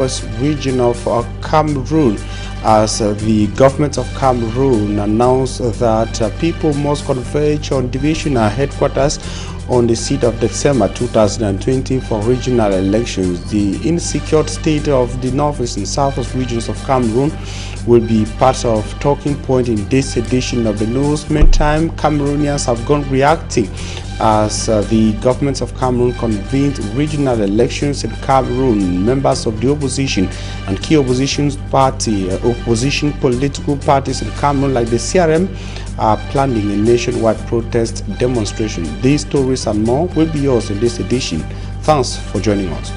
region of Cameroon, as the government of Cameroon announced that people must converge on divisional headquarters on the 6th of December 2020 for regional elections. The insecure state of the northeast and southwest regions of Cameroon will be part of talking point in this edition of the news. Meantime, Cameroonians have gone reacting as the government of Cameroon convened regional elections in Cameroon. Members of the opposition and key opposition political parties in Cameroon, like the CRM, are planning a nationwide protest demonstration. These stories and more will be yours in this edition. Thanks for joining us.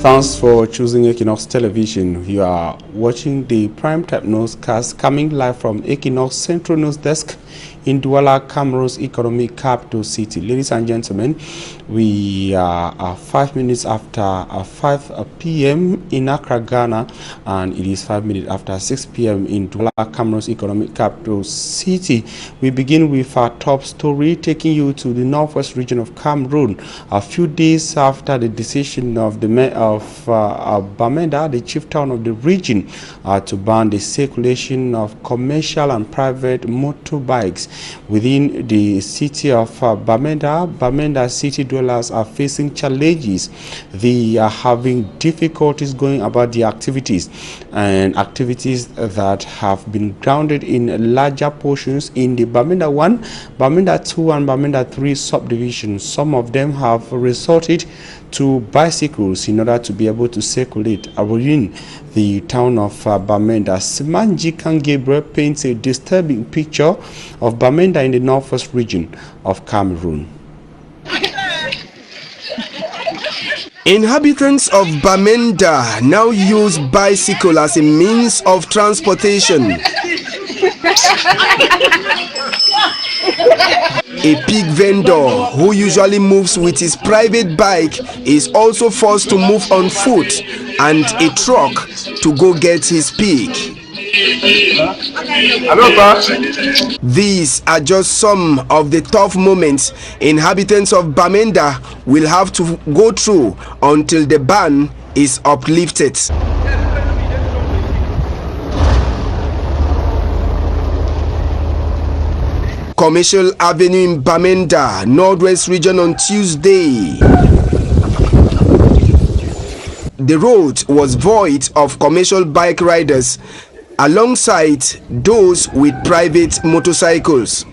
Thanks for choosing Equinoxe Television. You are watching the primetime newscast coming live from Equinoxe Central News Desk in Douala, Cameroon's economic capital city. Ladies and gentlemen, we are 5 minutes after 5 p.m. in Accra, Ghana, and it is 5 minutes after 6 p.m. in Douala, Cameroon's economic capital city. We begin with our top story, taking you to the northwest region of Cameroon. A few days after the decision of the mayor of Bamenda, the chief town of the region, to ban the circulation of commercial and private motorbikes within the city of Bamenda city dwellers are facing challenges. They are having difficulties going about the activities that have been grounded in larger portions in the Bamenda 1, Bamenda 2 and Bamenda 3 subdivisions. Some of them have resorted to bicycles in order to be able to circulate within the town of Bamenda. Simanji Gabriel paints a disturbing picture of Bamenda in the northwest region of Cameroon. Inhabitants of Bamenda now use bicycle as a means of transportation. A pig vendor who usually moves with his private bike is also forced to move on foot and a truck to go get his pig. These are just some of the tough moments inhabitants of Bamenda will have to go through until the ban is uplifted. Commercial Avenue in Bamenda, Northwest region on Tuesday. The road was void of commercial bike riders alongside those with private motorcycles.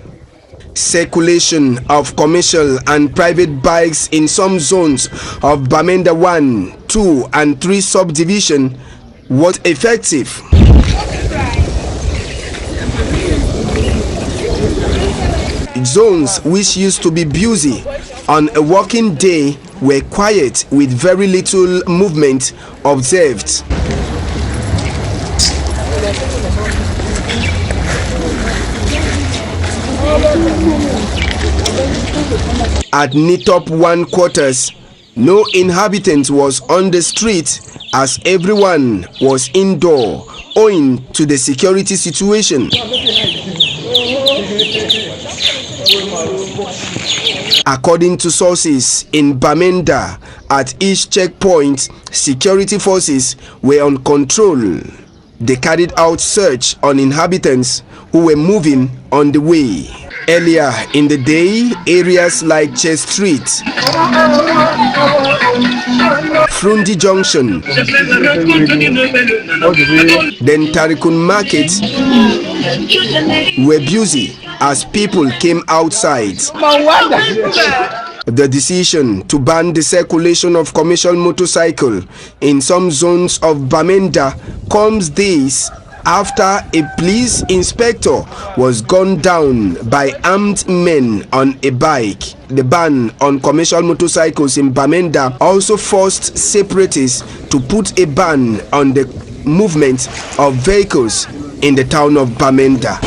Circulation of commercial and private bikes in some zones of Bamenda 1, 2 and 3 subdivision was effective. Zones which used to be busy on a working day were quiet with very little movement observed. At Nitop 1 quarters, no inhabitant was on the street as everyone was indoor owing to the security situation. According to sources in Bamenda, at each checkpoint, security forces were on control. They carried out search on inhabitants who were moving on the way. Earlier in the day, areas like Chest Street, Frundi Junction, then Tarikun Market were busy as people came outside. The decision to ban the circulation of commercial motorcycle in some zones of Bamenda comes days after a police inspector was gunned down by armed men on a bike. The ban on commercial motorcycles in Bamenda also forced separatists to put a ban on the movement of vehicles in the town of Bamenda.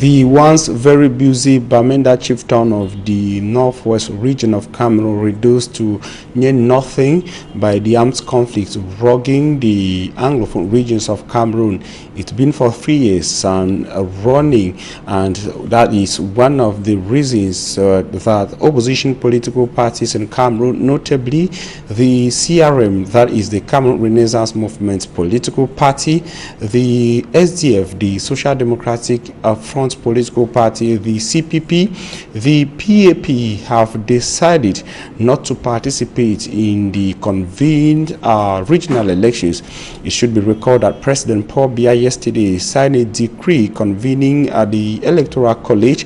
The once very busy Bamenda chieftain of the northwest region of Cameroon reduced to near nothing by the armed conflict rocking the Anglophone regions of Cameroon. It's been for 3 years and running, and that is one of the reasons that opposition political parties in Cameroon, notably the CRM, that is the Cameroon Renaissance Movement political party, the SDF, the Social Democratic Front political party, the CPP, the PAP have decided not to participate in the convened regional elections. It should be recalled that President Paul Biya yesterday signed a decree convening the Electoral College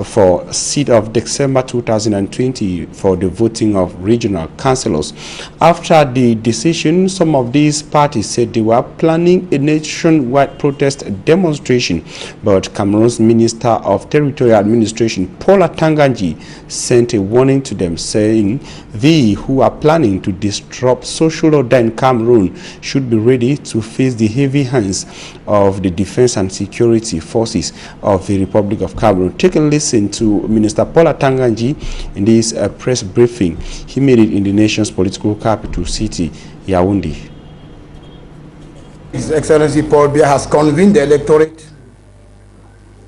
for seat of December 2020 for the voting of regional councillors. After the decision, some of these parties said they were planning a nationwide protest demonstration, but Cameroon's Minister of Territorial Administration, Paula Tanganji, sent a warning to them, saying they who are planning to disrupt social order in Cameroon should be ready to face the heavy hands of the defense and security forces of the Republic of Cameroon. Take a listen to Minister Paula Tanganji in this press briefing. He made it in the nation's political capital city, Yaoundé. His Excellency Paul Biya has convened the electorate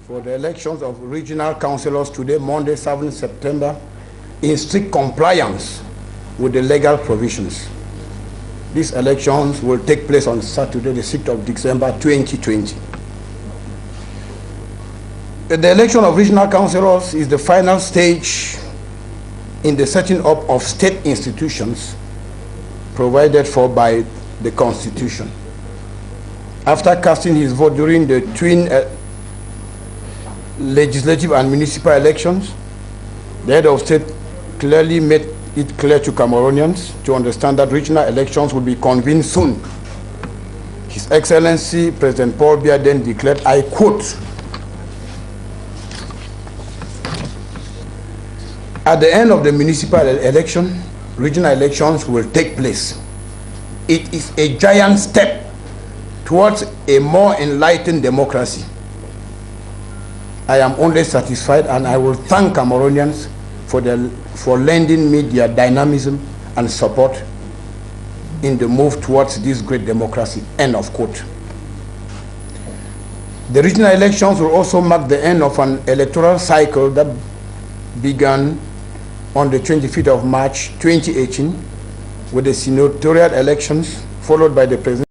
for the elections of regional councillors today, Monday, 7 September, in strict compliance with the legal provisions. These elections will take place on Saturday, the 6th of December, 2020. The election of regional councillors is the final stage in the setting up of state institutions provided for by the Constitution. After casting his vote during the twin legislative and municipal elections, the head of state clearly made it clear to Cameroonians to understand that regional elections will be convened soon. His Excellency President Paul Biya then declared, I quote, "At the end of the municipal election, regional elections will take place. It is a giant step towards a more enlightened democracy. I am only satisfied, and I will thank Cameroonians for lending me their dynamism and support in the move towards this great democracy." End of quote. The regional elections will also mark the end of an electoral cycle that began on the 25th of March 2018 with the senatorial elections, followed by the presidential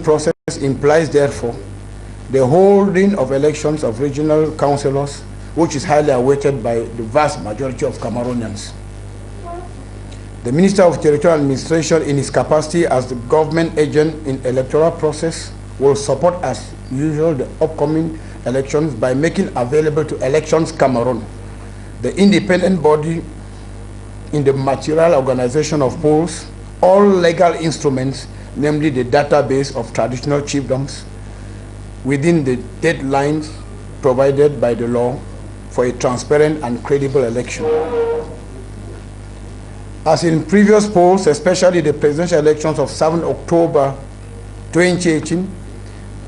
process. Implies therefore the holding of elections of regional councillors, which is highly awaited by the vast majority of Cameroonians. The Minister of Territorial Administration, in his capacity as the government agent in electoral process, will support as usual the upcoming elections by making available to Elections Cameroon, the independent body in the material organization of polls, all legal instruments, namely the database of traditional chiefdoms, within the deadlines provided by the law for a transparent and credible election. As in previous polls, especially the presidential elections of 7 October 2018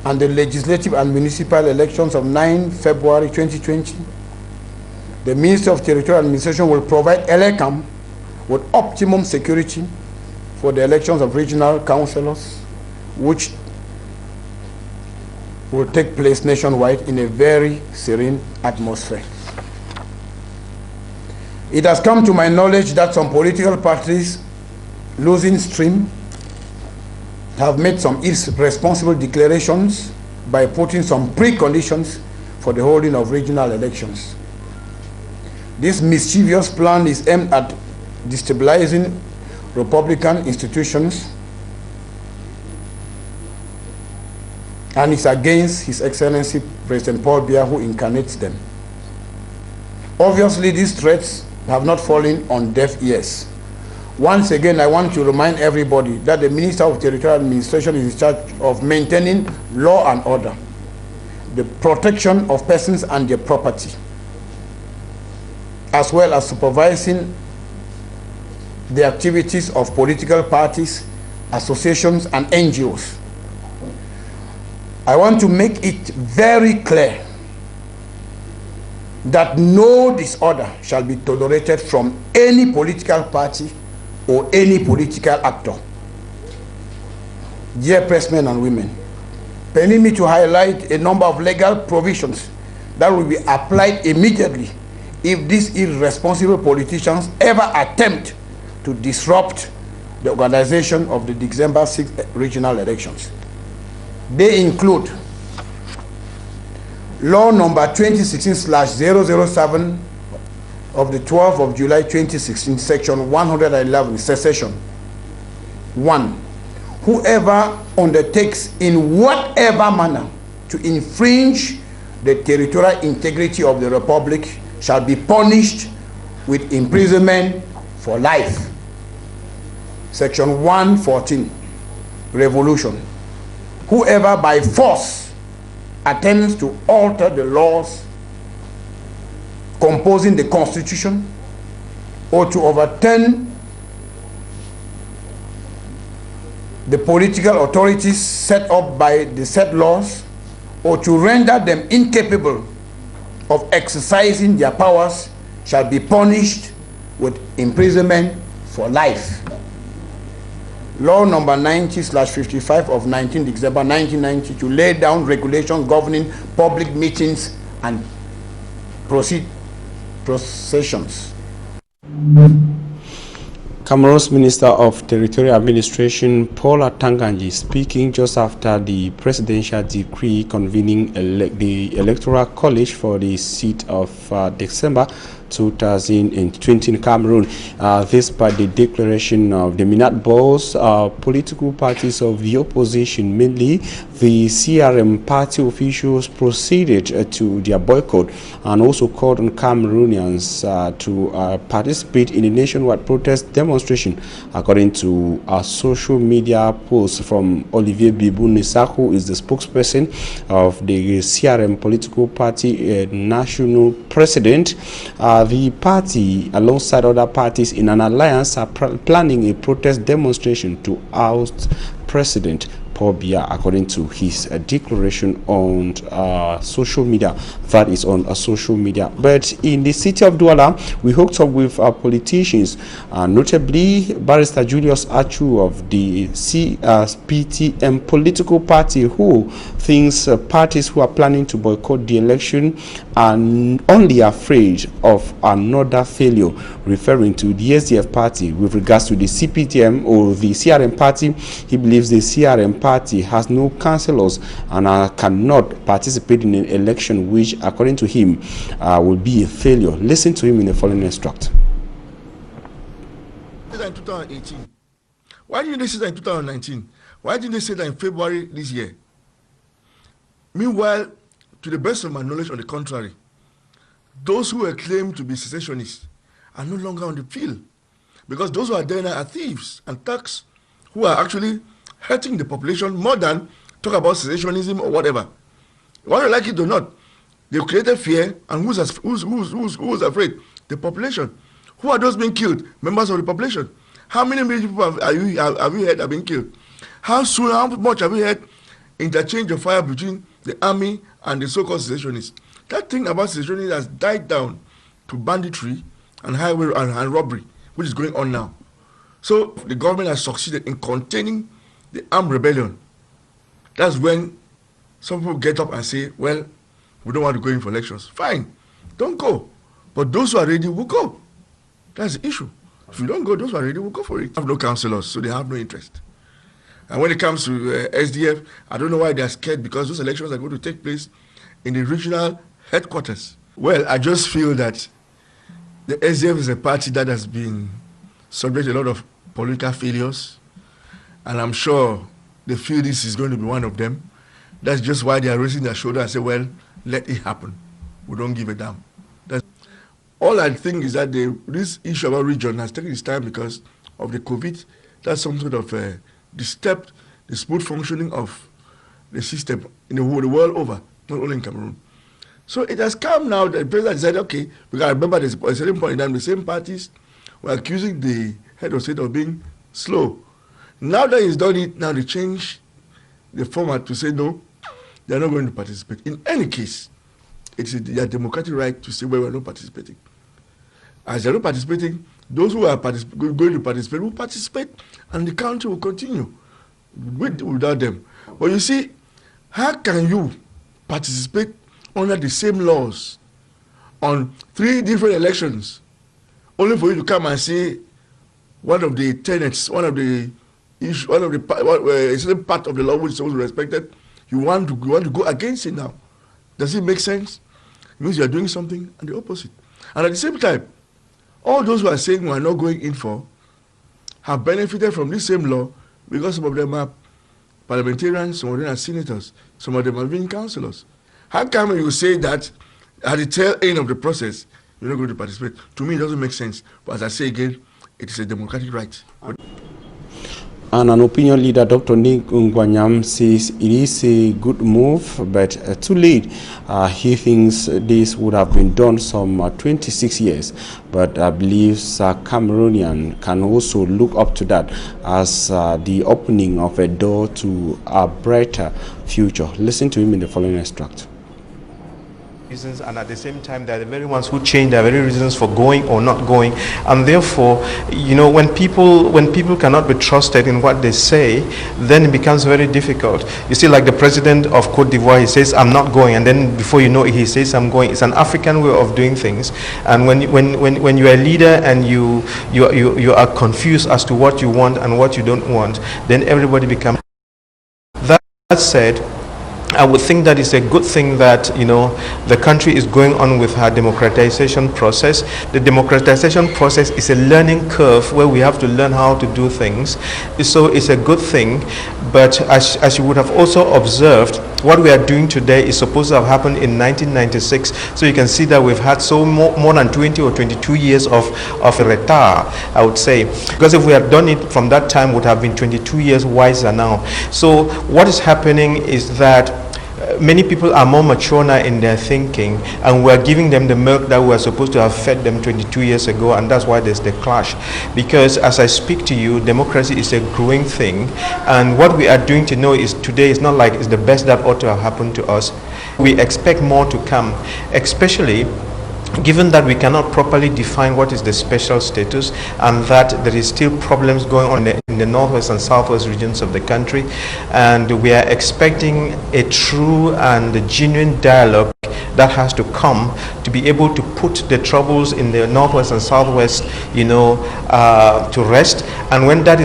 and the legislative and municipal elections of 9 February 2020, the Ministry of Territorial Administration will provide ELECAM with optimum security for the elections of regional councillors, which will take place nationwide in a very serene atmosphere. It has come to my knowledge that some political parties, losing stream, have made some irresponsible declarations by putting some preconditions for the holding of regional elections. This mischievous plan is aimed at destabilizing Republican institutions and is against His Excellency President Paul Biya, who incarnates them. Obviously, these threats have not fallen on deaf ears. Once again, I want to remind everybody that the Minister of Territorial Administration is in charge of maintaining law and order. the protection of persons and their property, as well as supervising the activities of political parties, associations, and NGOs. I want to make it very clear that no disorder shall be tolerated from any political party or any political actor. Dear pressmen and women, permit me to highlight a number of legal provisions that will be applied immediately if these irresponsible politicians ever attempt to disrupt the organization of the December 6th regional elections. They include Law number 2016/007 of the 12th of July 2016, Section 111, Secession. 1. Whoever undertakes in whatever manner to infringe the territorial integrity of the Republic shall be punished with imprisonment for life. Section 114, Revolution. Whoever by force attempts to alter the laws composing the Constitution or to overturn the political authorities set up by the said laws or to render them incapable of exercising their powers shall be punished with imprisonment for life. Law number 90/55 of 19 December 1990 to lay down regulations governing public meetings and processions. Cameroon's Minister of Territorial Administration, Paul Atanganji, speaking just after the presidential decree convening the Electoral College for the seat of December 2020 in Cameroon. This by the declaration of the Minat boss, political parties of the opposition, mainly the CRM party officials, proceeded to their boycott and also called on Cameroonians to participate in a nationwide protest demonstration. According to a social media post from Olivier Bibou-Nissa, who is the spokesperson of the CRM political party national president, the party, alongside other parties in an alliance, are planning a protest demonstration to oust President Paul Biya, according to his declaration on social media. That is on social media. But in the city of Douala, we hooked up with politicians, notably Barrister Julius Achu of the PTM political party, who thinks parties who are planning to boycott the election are only afraid of another failure, referring to the SDF party. With regards to the CPTM or the CRM party, he believes the CRM party has no councillors and cannot participate in an election which, according to him, will be a failure. Listen to him in the following extract. In 2018, why didn't they say that in 2019? Why didn't they say that in February this year? Meanwhile, to the best of my knowledge, on the contrary, those who were claimed to be secessionists are no longer on the field, because those who are there now are thieves and thugs who are actually hurting the population more than talk about secessionism or whatever. Whether you like it or not, they've created fear, and who's afraid? The population. Who are those being killed? Members of the population. How many people have you heard have been killed? How much have you heard interchange of fire between the army and the so-called secessionists? That thing about secessionists has died down to banditry and highway and robbery, which is going on now. So the government has succeeded in containing the armed rebellion. That's when some people get up and say, well, we don't want to go in for elections. Fine, don't go. But those who are ready will go. That's the issue. If you don't go, those who are ready will go for it. They have no councillors, so they have no interest. And when it comes to SDF, I don't know why they're scared, because those elections are going to take place in the regional headquarters. Well, I just feel that the SDF is a party that has been subject to a lot of political failures, and I'm sure they feel this is going to be one of them. That's just why they are raising their shoulder and say, well, let it happen. We don't give a damn. All I think is that this issue about region has taken its time because of the COVID. That's some sort of disturbed the smooth functioning of the system in the world over. not only in Cameroon. So it has come now that the president said, okay, we got to remember this, at a certain point in time, the same parties were accusing the head of state of being slow. Now that he's done it, now they change the format to say no, they're not going to participate. In any case, it's their democratic right to say where we're not participating. As they're not participating, those who are going to participate will participate, and the country will continue without them. But you see, how can you participate under the same laws on 3 different elections, only for you to come and say one of the tenets, one of the a certain part of the law which is supposed to be respected, you want to go against it now? Does it make sense? It means you are doing something and the opposite. And at the same time, all those who are saying we are not going in for have benefited from this same law, because some of them are parliamentarians, some of them are senators, some of them have been councillors. How come you say that at the tail end of the process, you're not going to participate? To me, it doesn't make sense. But as I say again, it is a democratic right. And an opinion leader, Dr. Nick Ngwanyam, says it is a good move, but too late. He thinks this would have been done some 26 years, but believes Cameroonian can also look up to that as the opening of a door to a brighter future. Listen to him in the following extract. Reasons, and at the same time they are the very ones who change their very reasons for going or not going, and therefore, you know, when people cannot be trusted in what they say, then it becomes very difficult. You see, like the president of Cote d'Ivoire, he says I'm not going, and then before you know it, he says I'm going. It's an African way of doing things, and when you are a leader and you are confused as to what you want and what you don't want, then everybody becomes. That said, I would think that it's a good thing that, you know, the country is going on with her democratization process. The democratization process is a learning curve where we have to learn how to do things. So it's a good thing. But as you would have also observed, what we are doing today is supposed to have happened in 1996. So you can see that we've had more than 20 or 22 years of retard, I would say. Because if we had done it from that time, would have been 22 years wiser now. So what is happening is that many people are more mature now in their thinking, and we're giving them the milk that we were supposed to have fed them 22 years ago, and that's why there's the clash. Because as I speak to you, democracy is a growing thing, and what we are doing to know is today is not like it's the best that ought to have happened to us. We expect more to come, especially given that we cannot properly define what is the special status, and that there is still problems going on in the northwest and southwest regions of the country, and we are expecting a true and genuine dialogue that has to come to be able to put the troubles in the northwest and southwest, you know, to rest. And when that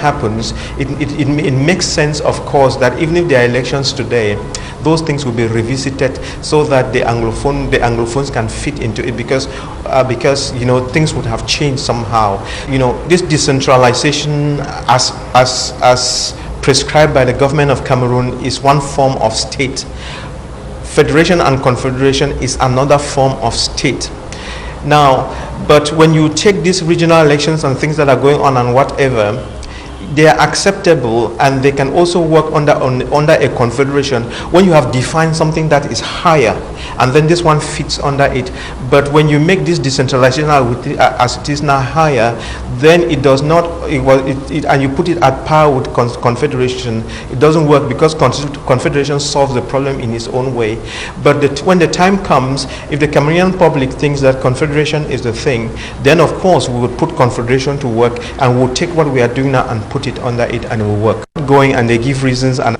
happens, it makes sense, of course, that even if there are elections today, those things will be revisited so that the Anglophones can fit into it, because you know, things would have changed somehow. You know, this decentralization as prescribed by the government of Cameroon is one form of state. Federation and confederation is another form of state. Now, but when you take these regional elections and things that are going on and whatever, they are acceptable, and they can also work under a confederation when you have defined something that is higher, and then this one fits under it. But when you make this decentralization as it is now higher, then it does not, and you put it at par with confederation, it doesn't work, because confederation solves the problem in its own way. But when the time comes, if the Cameroonian public thinks that confederation is the thing, then of course we would put confederation to work, and we'll take what we are doing now and put it under it, and it will work. Going, and they give reasons. And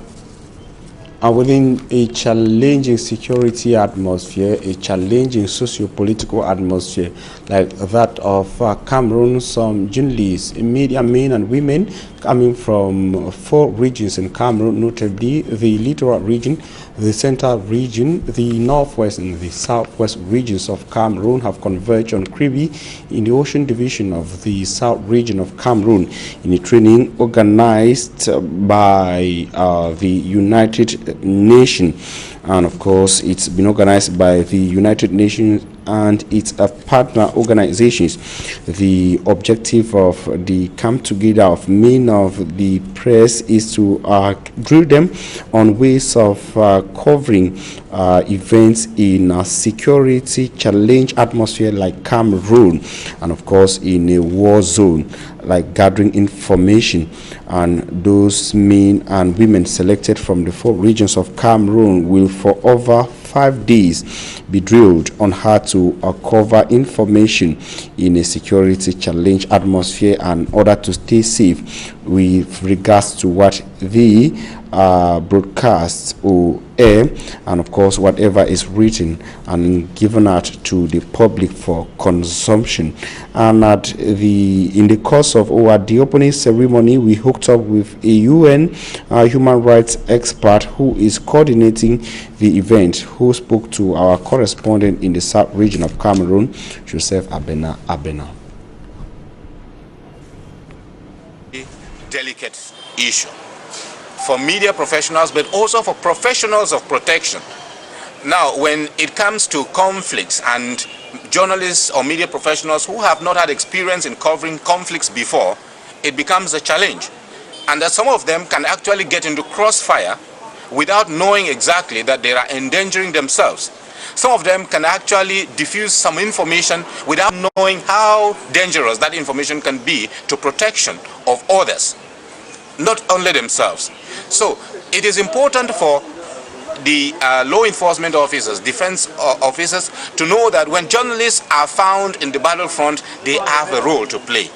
within a challenging security atmosphere, a challenging socio-political atmosphere like that of Cameroon, some journalists, media men and women coming from 4 regions in Cameroon, notably the littoral region, the central region, the northwest and the southwest regions of Cameroon, have converged on Kribi in the ocean division of the south region of Cameroon in a training organized by the United Nations. And of course, it's been organized by the United Nations and its partner organizations. The objective of the come together of men of the press is to grill them on ways of covering events in a security challenge atmosphere like Cameroon, and of course in a war zone, like gathering information. And those men and women selected from the 4 regions of Cameroon will for over 5 days be drilled on how to cover information in a security challenge atmosphere in order to stay safe with regards to what the broadcast or air, and of course whatever is written and given out to the public for consumption. And in the course of the opening ceremony, we hooked up with a UN human rights expert who is coordinating the event, who spoke to our correspondent in the South region of Cameroon, Joseph Abena. Delicate issue for media professionals, but also for professionals of protection. Now, when it comes to conflicts and journalists or media professionals who have not had experience in covering conflicts before, it becomes a challenge. And that some of them can actually get into crossfire without knowing exactly that they are endangering themselves. Some of them can actually diffuse some information without knowing how dangerous that information can be to protection of others, not only themselves. So it is important for the law enforcement officers, defense officers, to know that when journalists are found in the battlefront, they have a role to play.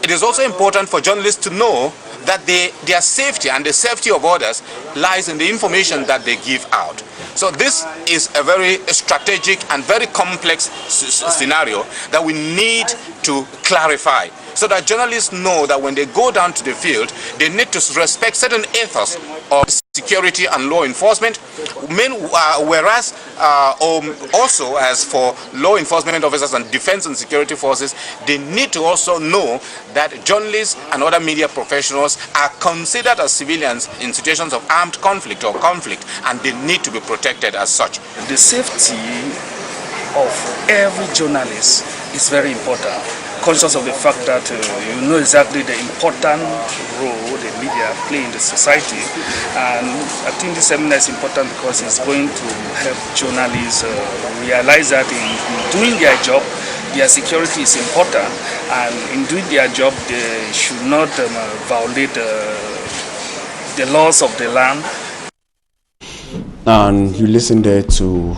It is also important for journalists to know that their safety and the safety of others lies in the information that they give out. So this is a very strategic and very complex scenario that we need to clarify, so that journalists know that when they go down to the field, they need to respect certain ethos of security and law enforcement. Whereas also as for law enforcement officers and defense and security forces, they need to also know that journalists and other media professionals are considered as civilians in situations of armed conflict or conflict, and they need to be protected as such. The safety of every journalist is very important. Conscious of the fact that you know exactly the important role the media play in the society, and I think this seminar is important because it's going to help journalists realize that in doing their job, their security is important, and in doing their job they should not violate the laws of the land. And you listen there to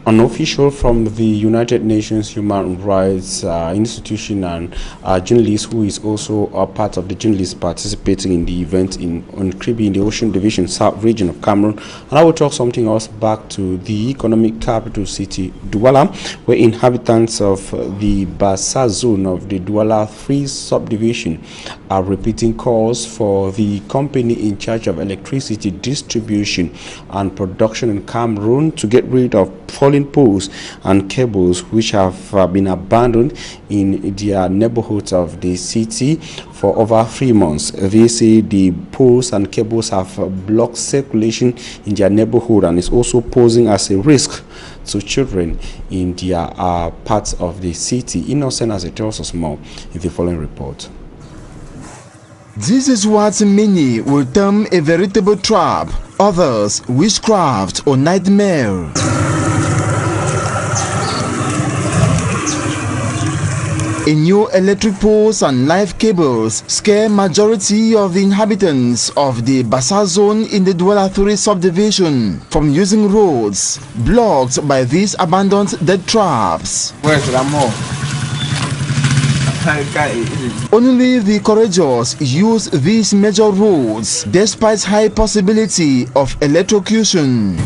an official from the United Nations Human Rights Institution and a journalist who is also a part of the journalists participating in the event on Kribi in the Ocean Division South region of Cameroon. And I will talk something else back to the economic capital city, Douala, where inhabitants of the Bassa zone of the Douala 3 subdivision are repeating calls for the company in charge of electricity distribution and production in Cameroon to get rid of falling poles and cables which have been abandoned in their neighborhoods of the city for over 3 months. They say the poles and cables have blocked circulation in their neighborhood and is also posing as a risk to children in their parts of the city. Innocent as it tells us more in the following report. This is what many will term a veritable trap, others witchcraft or nightmare. A new electric poles and live cables scare majority of the inhabitants of the Bassa zone in the Douala 3 subdivision from using roads blocked by these abandoned death traps. Only the courageous use these major roads despite high possibility of electrocution.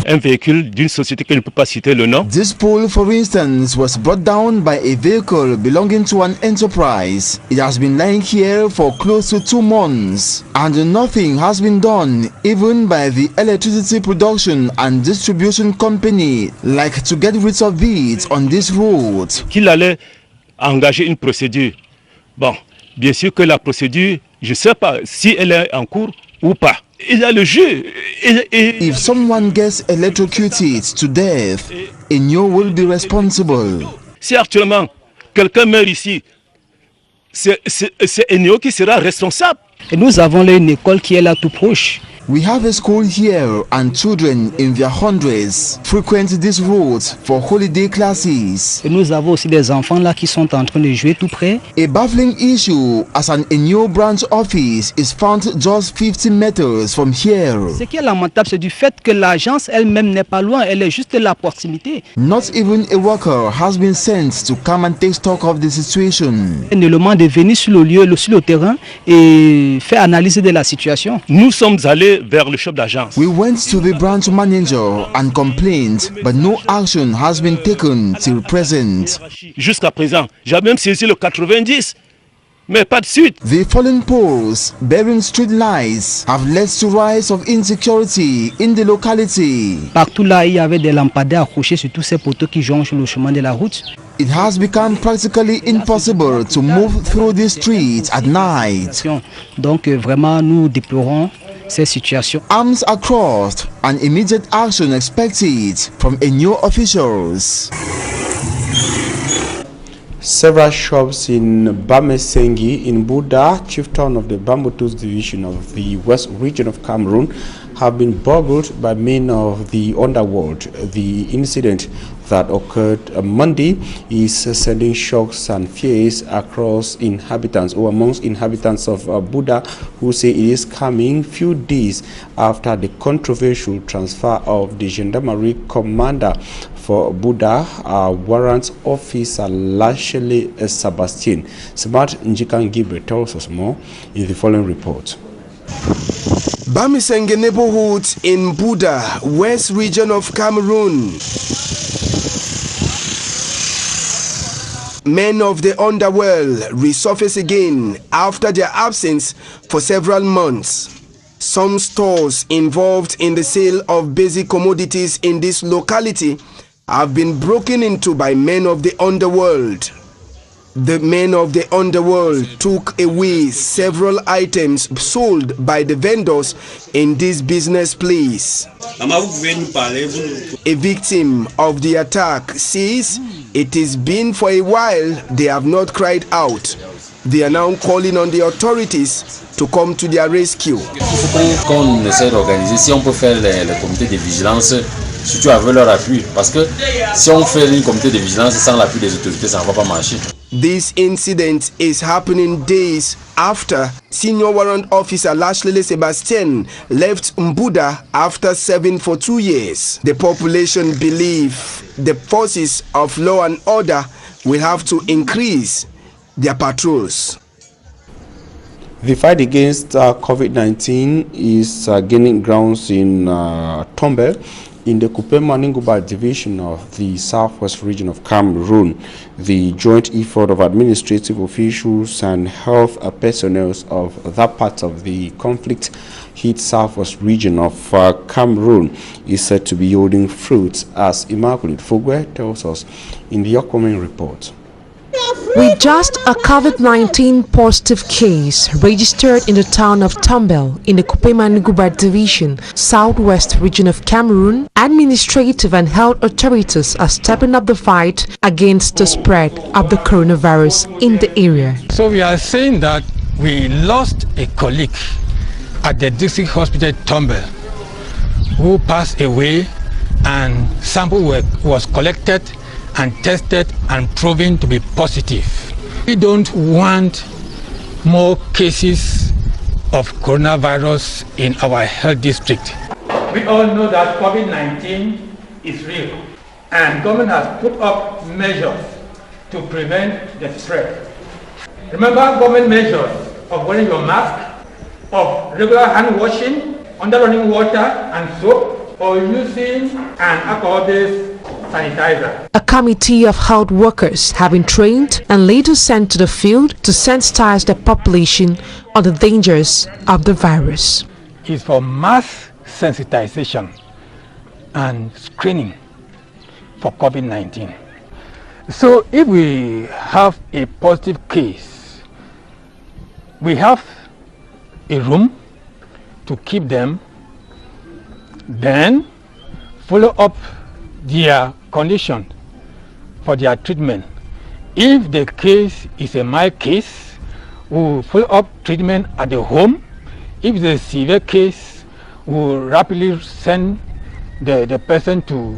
Un véhicule d'une société que je ne peux pas citer le nom. This pole, for instance, was brought down by a vehicle belonging to an enterprise. It has been lying here for close to 2 months, and nothing has been done, even by the electricity production and distribution company, like to get rid of it on this road. Qu'il allait engager une procédure. Bon, bien sûr que la procédure, je ne sais pas si elle est en cours ou pas. il y a le jeu. If someone gets electrocuted to death, Enyo will be responsible. Si actuellement quelqu'un meurt ici, c'est Enyo qui sera responsable. Et nous avons là une école qui est là tout proche. We have a school here and children in their hundreds frequent this route for holiday classes. Et nous avons aussi des enfants là qui sont en train de jouer tout près. A baffling issue as an Enyo branch office is found just 50 meters from here. Ce qui est lamentable, c'est du fait que l'agence elle-même n'est pas loin, elle est juste à la proximité. Not even a worker has been sent to come and take stock of the situation. Elle nous demande de venir sur le lieu, sur le terrain et faire analyse de la situation. Nous sommes allés vers le chef d'agence. We went to the branch manager and complained, but no action has been taken till present. Jusqu'à présent, j'ai même saisi le 90, mais pas de suite. The fallen poles bearing street lights have led to rise of insecurity in the locality. Partout là, il y avait des lampadaires accrochés sur tous ces poteaux qui jonchent le chemin de la route. It has become practically impossible to move through the streets at night. Donc vraiment, nous déplorons ces situations. Arms are crossed and immediate action expected from Enyo officials. Several shops in Bamesengi in Buda, chieftain of the Bambutus division of the West region of Cameroon, have been burgled by men of the underworld. The incident that occurred Monday is sending shocks and fears across inhabitants or amongst inhabitants of Buda, who say it is coming few days after the controversial transfer of the gendarmerie commander for Buda, warrant officer Lashele Sebastian. Smart Njikan Gibe tells us more in the following report. Bamisenge neighborhood in Buda, West region of Cameroon. Men of the underworld resurface again after their absence for several months. Some stores involved in the sale of basic commodities in this locality have been broken into by men of the underworld. The men of the underworld took away several items sold by the vendors in this business place. A victim of the attack says it has been for a while they have not cried out. They are now calling on the authorities to come to their rescue. Qu'on essaie d'organiser, si on peut faire les comités de vigilance, surtout avec leur appui, parce que si on fait une comité de vigilance sans l'appui des autorités, ça ne va pas marcher. This incident is happening days after Senior Warrant Officer Lashele Sebastian left Mbuda after serving for 2 years. The population believe the forces of law and order will have to increase their patrols. The fight against COVID-19 is gaining grounds in Tombe, in the Kupema-Ninguba division of the Southwest region of Cameroon. The joint effort of administrative officials and health personnel of that part of the conflict-hit Southwest region of Cameroon is said to be yielding fruits, as Immaculate Fogwe tells us in the upcoming report. With just a COVID-19 positive case registered in the town of Tumbel in the Kupema-Nguba division, southwest region of Cameroon, administrative and health authorities are stepping up the fight against the spread of the coronavirus in the area. So we are saying that we lost a colleague at the district hospital Tumbel who passed away, and sample was collected and tested and proven to be positive. We don't want more cases of coronavirus in our health district. We all know that COVID-19 is real, and government has put up measures to prevent the spread. Remember government measures of wearing your mask, of regular hand washing under running water and soap, or using an alcohol-based sanitizer. A committee of health workers have been trained and later sent to the field to sensitize the population on the dangers of the virus. It's for mass sensitization and screening for COVID-19. So if we have a positive case, we have a room to keep them, then follow up their condition for their treatment. If the case is a mild case, we will follow up treatment at the home. If it's a severe case, we will rapidly send the person to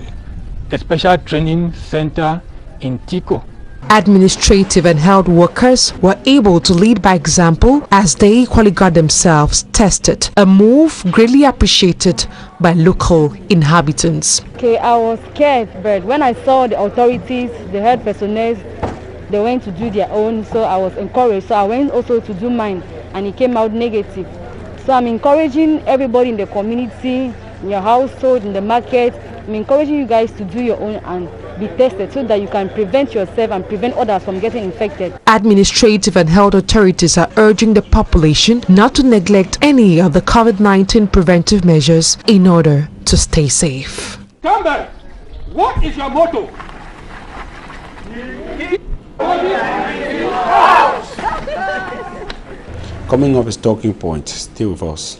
a special training center in Tico. Administrative and health workers were able to lead by example as they equally got themselves tested, a move greatly appreciated by local inhabitants. Okay, I was scared, but when I saw the authorities, the health personnel, they went to do their own, so I was encouraged. So I went also to do mine, and it came out negative. So I'm encouraging everybody in the community, in your household, in the market. I'm encouraging you guys to do your own and be tested so that you can prevent yourself and prevent others from getting infected. Administrative and health authorities are urging the population not to neglect any of the COVID-19 preventive measures in order to stay safe. Kamer, what is your motto? Coming up is talking point. Stay with us.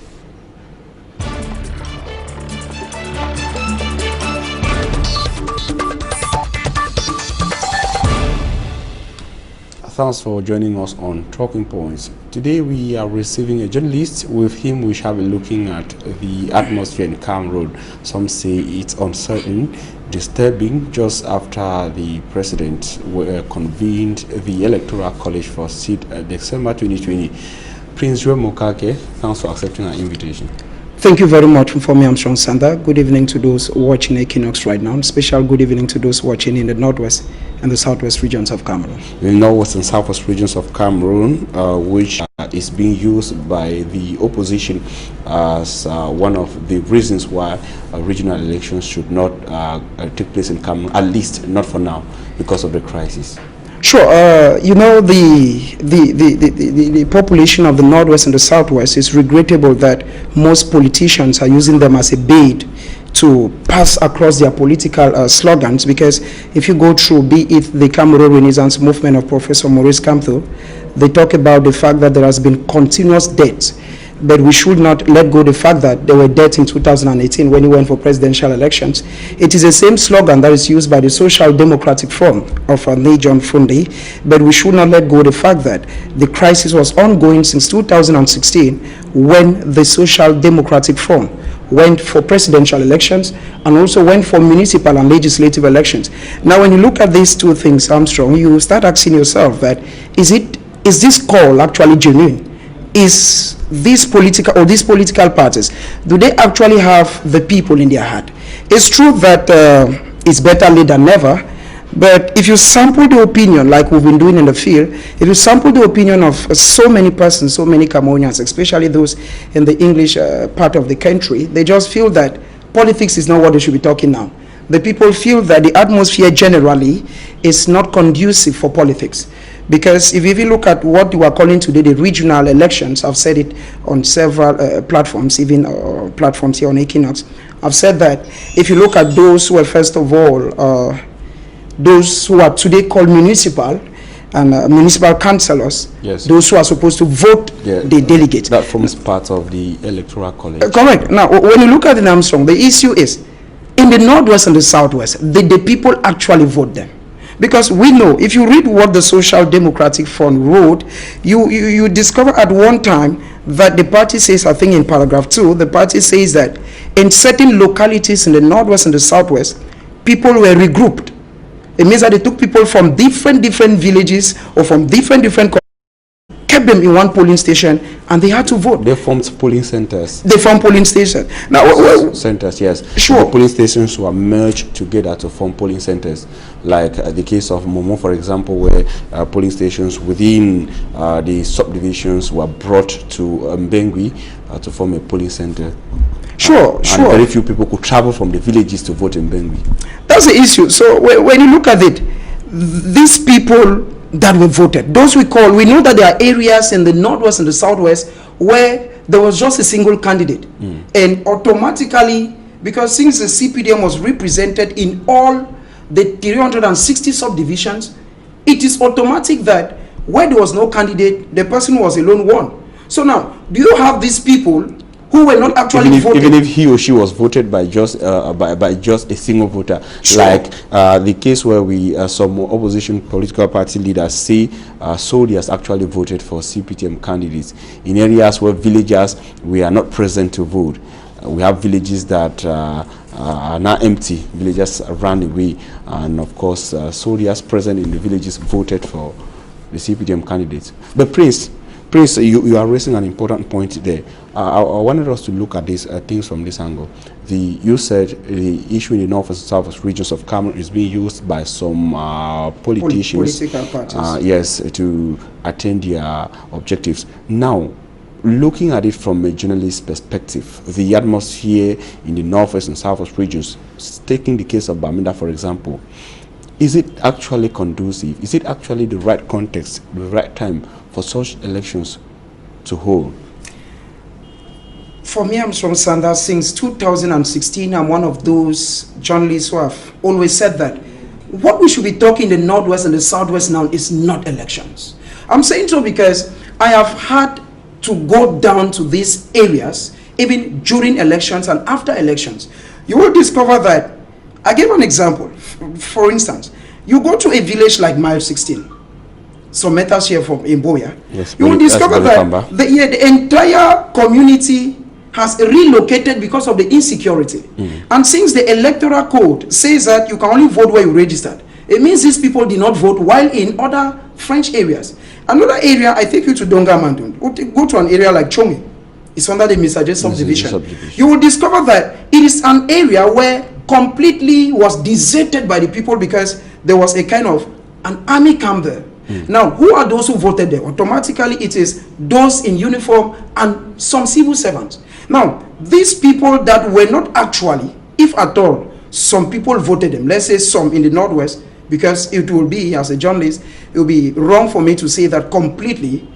Thanks for joining us on Talking Points. Today we are receiving a journalist. With him we shall be looking at the atmosphere in Cameroon. Some say it's uncertain, disturbing, just after the president convened the Electoral College for December 2020. Prince Joe Mokake, thanks for accepting our invitation. Thank you very much for me, Armstrong Sander. Good evening to those watching Equinoxe right now. Special good evening to those watching in the northwest and the southwest regions of Cameroon. The northwest and southwest regions of Cameroon, which is being used by the opposition as one of the reasons why regional elections should not take place in Cameroon, at least not for now, because of the crisis. Sure. You know, the population of the northwest and the southwest is regrettable that most politicians are using them as a bait to pass across their political slogans, because if you go through, be it the Cameroon Renaissance movement of Professor Maurice Kamto, they talk about the fact that there has been continuous deaths. But we should not let go the fact that there were deaths in 2018 when he went for presidential elections. It is the same slogan that is used by the Social Democratic Front of John Fundi, but we should not let go the fact that the crisis was ongoing since 2016 when the Social Democratic Front went for presidential elections and also went for municipal and legislative elections. Now, when you look at these two things, Armstrong, you start asking yourself that is this call actually genuine? Is these political parties, do they actually have the people in their heart? It's true that it's better late than never, but if you sample the opinion, like we've been doing in the field, if you sample the opinion of so many persons, so many Cameroonians, especially those in the English part of the country, they just feel that politics is not what they should be talking now. The people feel that the atmosphere generally is not conducive for politics. Because if you even look at what you are calling today the regional elections, I've said it on several platforms, even platforms here on Equinoxe, I've said that if you look at those who are, first of all, those who are today called municipal and municipal councillors, yes, those who are supposed to vote the delegates. That forms part of the Electoral College. Correct. Now, when you look at the Armstrong, the issue is, in the northwest and the southwest, the people actually vote them. Because we know, if you read what the Social Democratic Front wrote, you discover at one time that the party says, I think in paragraph 2, the party says that in certain localities in the northwest and the southwest, people were regrouped. It means that they took people from different villages or from different kept them in one polling station, and they had to vote. They formed polling centers. They formed polling stations. Now, centers, yes. Sure. The polling stations were merged together to form polling centers, like the case of Momo, for example, where polling stations within the subdivisions were brought to Mbengui to form a polling center. Sure. And very few people could travel from the villages to vote in Mbengui. That's the issue. So when you look at it, these people that were voted, those we know that there are areas in the northwest and the southwest where there was just a single candidate, and automatically, because since the CPDM was represented in all the 360 subdivisions, it is automatic that where there was no candidate, the person who was alone won. So now, do you have these people who were not actually voted. Even if he or she was voted by just a single voter, sure. Like the case where some opposition political party leaders say soldiers actually voted for CPTM candidates in areas where villagers were not present to vote. We have villages that are now empty. Villagers ran away, and of course, soldiers present in the villages voted for the CPTM candidates. But Prince, you are raising an important point there. I wanted us to look at these things from this angle. You said the issue in the north and south regions of Kamer is being used by some politicians, political parties, yes, to attain their objectives. Now, looking at it from a journalist perspective, the atmosphere in the northwest and southwest regions, taking the case of Bamenda, for example, is it actually conducive? Is it actually the right context, the right time for such elections to hold? For me, I'm from Sanders. Since 2016, I'm one of those journalists who have always said that what we should be talking in the northwest and the southwest now is not elections. I'm saying so because I have had to go down to these areas even during elections and after elections. You will discover that, I give an example. For instance, you go to a village like Mile 16, some meters here from Imboya, yes, you will discover that the entire community has relocated because of the insecurity. And since the electoral code says that you can only vote where you registered, it means these people did not vote while in other French areas. Another area, I take you to Donga Mandun. Go to an area like Chongi. It's under the Misaje subdivision. You will discover that it is an area where completely was deserted by the people because there was a kind of an army camp there. Now, who are those who voted there? Automatically, it is those in uniform and some civil servants. Now, these people that were not actually, if at all, some people voted them. Let's say some in the northwest, because it will be, as a journalist, it will be wrong for me to say that completely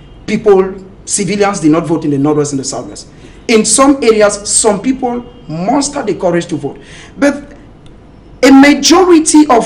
civilians did not vote in the northwest and the southwest. In some areas, some people mustered the courage to vote. But a majority of